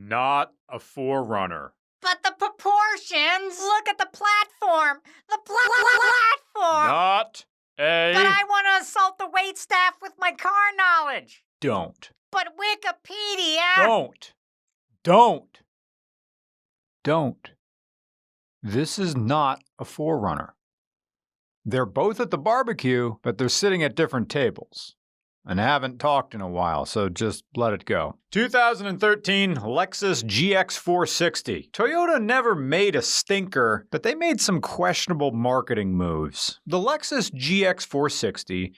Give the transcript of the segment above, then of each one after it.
Not a forerunner. But the proportions! Look at the platform! The platform! Not a... But I want to assault the waitstaff with my car knowledge! Don't. But Wikipedia... Don't. This is not a forerunner. They're both at the barbecue, but they're sitting at different tables. And haven't talked in a while, so just let it go. 2013 Lexus GX460. Toyota never made a stinker, but they made some questionable marketing moves. The Lexus GX460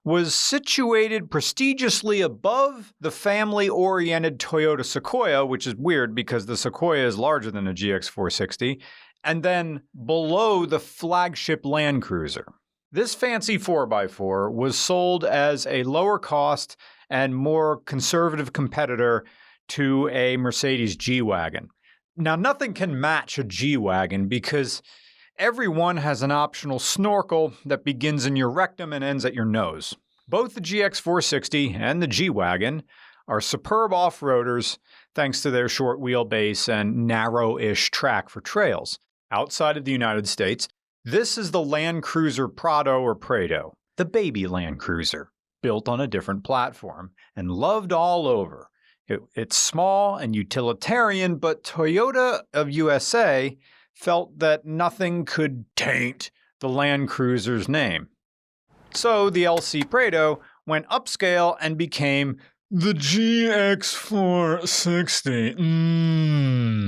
was situated prestigiously above the family-oriented Toyota Sequoia, which is weird because the Sequoia is larger than a GX460, and then below the flagship Land Cruiser. This fancy 4x4 was sold as a lower cost and more conservative competitor to a Mercedes G-Wagon. Now, nothing can match a G-Wagon because every one has an optional snorkel that begins in your rectum and ends at your nose. Both the GX460 and the G-Wagon are superb off-roaders thanks to their short wheelbase and narrow-ish track for trails. Outside of the United States, this is the Land Cruiser Prado or Prado, the baby Land Cruiser, built on a different platform and loved all over. It's small and utilitarian, but Toyota of USA felt that nothing could taint the Land Cruiser's name. So the LC Prado went upscale and became the GX460.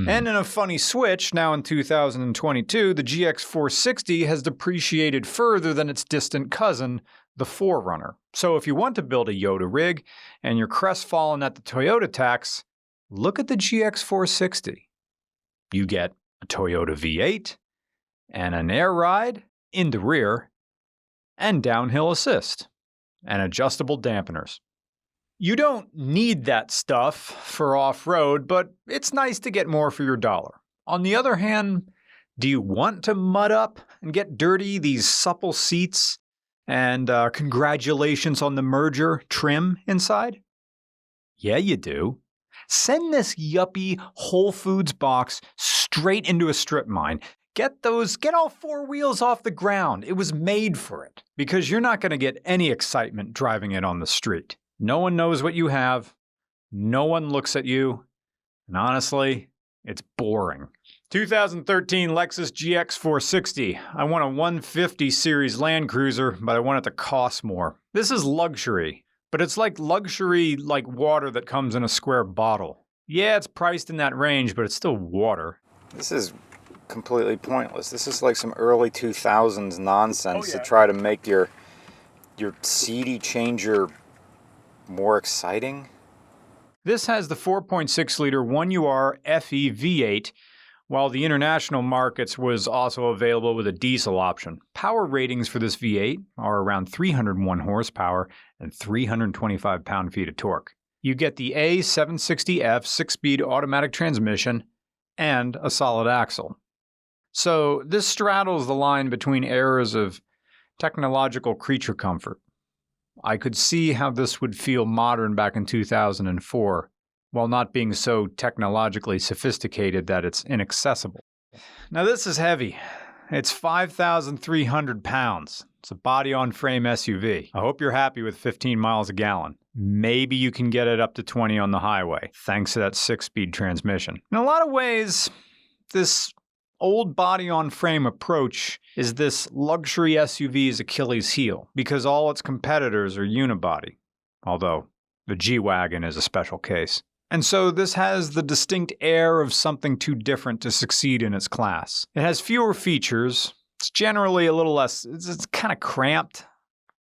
And in a funny switch, now in 2022, the GX460 has depreciated further than its distant cousin, the Forerunner. So if you want to build a Yoda rig and you're crestfallen at the Toyota tax, look at the GX460. You get a Toyota V8 and an air ride in the rear and downhill assist and adjustable dampeners. You don't need that stuff for off-road, but it's nice to get more for your dollar. On the other hand, do you want to mud up and get dirty these supple seats and congratulations on the merger trim inside? Yeah, you do. Send this yuppie Whole Foods box straight into a strip mine. Get all four wheels off the ground. It was made for it. Because you're not going to get any excitement driving it on the street. No one knows what you have. No one looks at you. And honestly, it's boring. 2013 Lexus GX460. I want a 150 series Land Cruiser, but I want it to cost more. This is luxury, but it's like luxury like water that comes in a square bottle. Yeah, it's priced in that range, but it's still water. This is completely pointless. This is like some early 2000s nonsense to try to make your CD changer more exciting. This has the 4.6-liter 1UR FE V8, while the international markets was also available with a diesel option. Power ratings for this V8 are around 301 horsepower and 325 pound-feet of torque. You get the A760F 6-speed automatic transmission and a solid axle. So this straddles the line between eras of technological creature comfort. I could see how this would feel modern back in 2004, while not being so technologically sophisticated that it's inaccessible. Now this is heavy. It's 5,300 pounds. It's a body-on-frame SUV. I hope you're happy with 15 miles a gallon. Maybe you can get it up to 20 on the highway, thanks to that 6-speed transmission. In a lot of ways, this old body-on-frame approach is this luxury SUV's Achilles heel, because all its competitors are unibody, although the G-Wagon is a special case. And so this has the distinct air of something too different to succeed in its class. It has fewer features. It's generally a little less, it's kind of cramped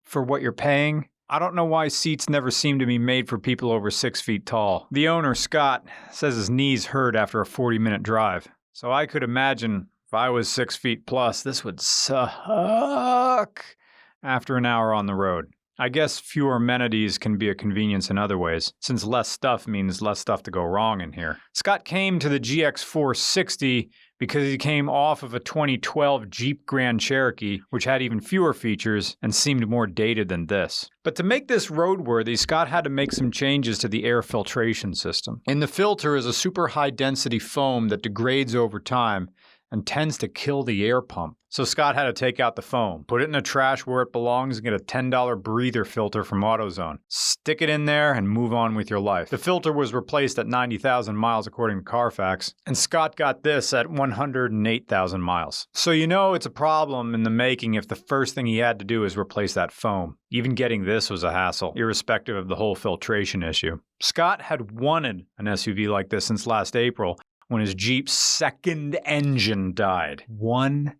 for what you're paying. I don't know why seats never seem to be made for people over 6 feet tall. The owner, Scott, says his knees hurt after a 40-minute drive. So I could imagine if I was 6 feet plus, this would suck after an hour on the road. I guess fewer amenities can be a convenience in other ways, since less stuff means less stuff to go wrong in here. Scott came to the GX460 because he came off of a 2012 Jeep Grand Cherokee, which had even fewer features and seemed more dated than this. But to make this roadworthy, Scott had to make some changes to the air filtration system. In the filter is a super high-density foam that degrades over time and tends to kill the air pump. So Scott had to take out the foam, put it in the trash where it belongs, and get a $10 breather filter from AutoZone. Stick it in there and move on with your life. The filter was replaced at 90,000 miles according to Carfax, and Scott got this at 108,000 miles. So you know it's a problem in the making if the first thing he had to do is replace that foam. Even getting this was a hassle, irrespective of the whole filtration issue. Scott had wanted an SUV like this since last April, when his Jeep's second engine died, 1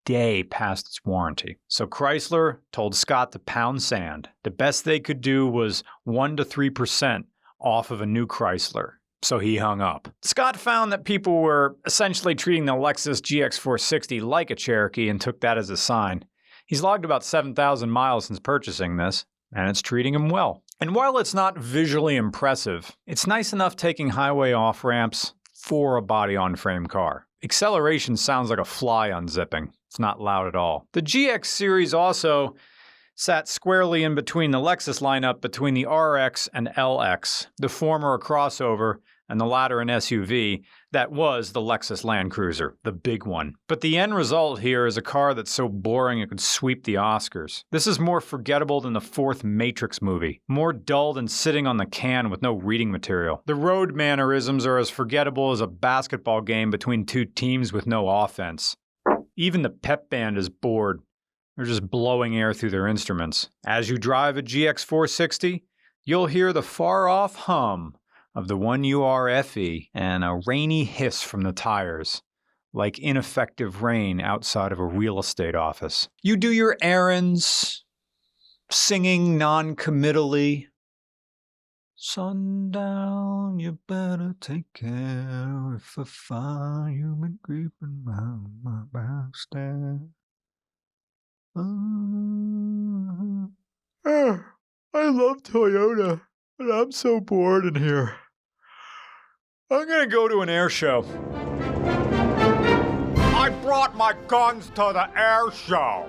day past its warranty. So Chrysler told Scott to pound sand. The best they could do was 1 to 3% off of a new Chrysler. So he hung up. Scott found that people were essentially treating the Lexus GX460 like a Cherokee and took that as a sign. He's logged about 7,000 miles since purchasing this, and it's treating him well. And while it's not visually impressive, it's nice enough taking highway off-ramps for a body-on-frame car. Acceleration sounds like a fly unzipping. It's not loud at all. The GX series also sat squarely in between the Lexus lineup between the RX and LX, the former a crossover and the latter an SUV that was the Lexus Land Cruiser, the big one. But the end result here is a car that's so boring it could sweep the Oscars. This is more forgettable than the fourth Matrix movie, more dull than sitting on the can with no reading material. The road mannerisms are as forgettable as a basketball game between two teams with no offense. Even the pep band is bored. They're just blowing air through their instruments. As you drive a GX460, you'll hear the far-off hum of the 1UR-FE and a rainy hiss from the tires, like ineffective rain outside of a real estate office. You do your errands, singing non-committally. Sundown, you better take care if I find you been creeping round my back stairs. I love Toyota, but I'm so bored in here. I'm gonna go to an air show. I brought my guns to the air show.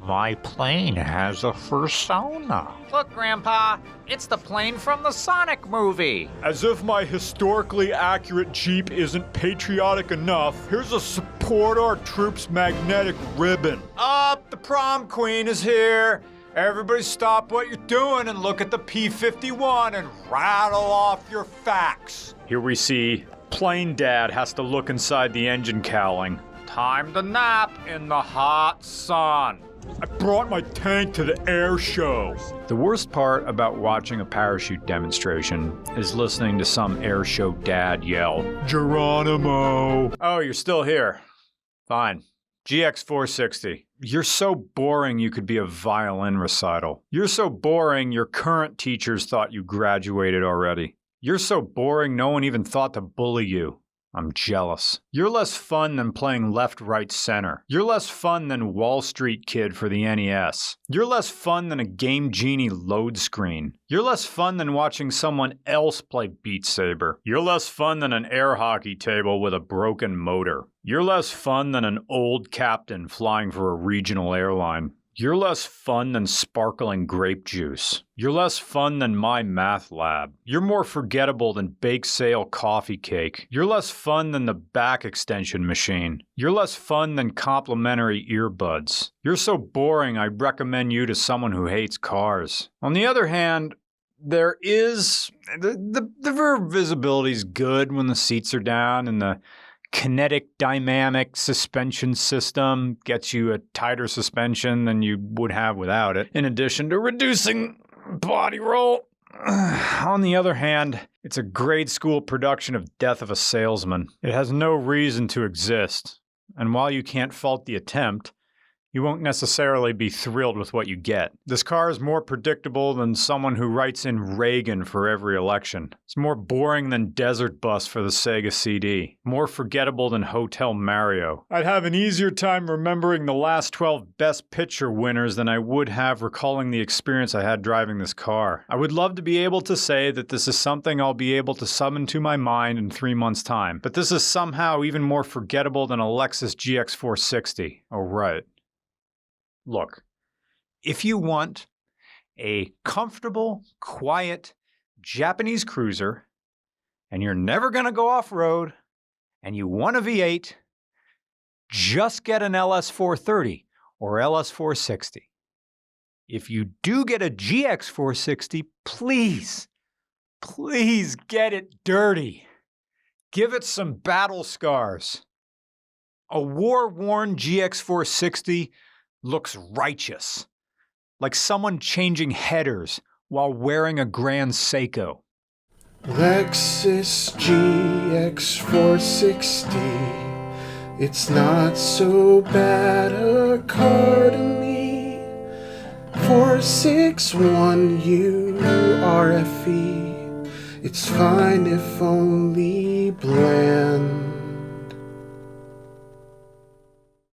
My plane has a fursona. Look, Grandpa, it's the plane from the Sonic movie. As if my historically accurate Jeep isn't patriotic enough, here's a Support Our Troops magnetic ribbon. Up, the prom queen is here. Everybody stop what you're doing and look at the P-51 and rattle off your facts. Here we see Plane Dad has to look inside the engine cowling. Time to nap in the hot sun. I brought my tank to the air show. The worst part about watching a parachute demonstration is listening to some air show dad yell, Geronimo. Oh, you're still here. Fine. GX460. You're so boring you could be a violin recital. You're so boring your current teachers thought you graduated already. You're so boring no one even thought to bully you. I'm jealous. You're less fun than playing left, right, center. You're less fun than Wall Street Kid for the NES. You're less fun than a Game Genie load screen. You're less fun than watching someone else play Beat Saber. You're less fun than an air hockey table with a broken motor. You're less fun than an old captain flying for a regional airline. You're less fun than sparkling grape juice. You're less fun than my math lab. You're more forgettable than bake sale coffee cake. You're less fun than the back extension machine. You're less fun than complimentary earbuds. You're so boring I'd recommend you to someone who hates cars. On the other hand, there is... the visibility's good when the seats are down and the kinetic dynamic suspension system gets you a tighter suspension than you would have without it, in addition to reducing body roll. On the other hand, it's a grade school production of Death of a Salesman. It has no reason to exist, and while you can't fault the attempt, you won't necessarily be thrilled with what you get. This car is more predictable than someone who writes in Reagan for every election. It's more boring than Desert Bus for the Sega CD. More forgettable than Hotel Mario. I'd have an easier time remembering the last 12 Best Picture winners than I would have recalling the experience I had driving this car. I would love to be able to say that this is something I'll be able to summon to my mind in 3 months' time, but this is somehow even more forgettable than a Lexus GX460. Oh, right. Look, if you want a comfortable, quiet Japanese cruiser, and you're never going to go off-road, and you want a V8, just get an LS430 or LS460. If you do get a GX460, please get it dirty. Give it some battle scars. A war-worn GX460 looks righteous, like someone changing headers while wearing a Grand Seiko. Lexus GX460, it's not so bad a car to me. 461 URFE, it's fine if only bland.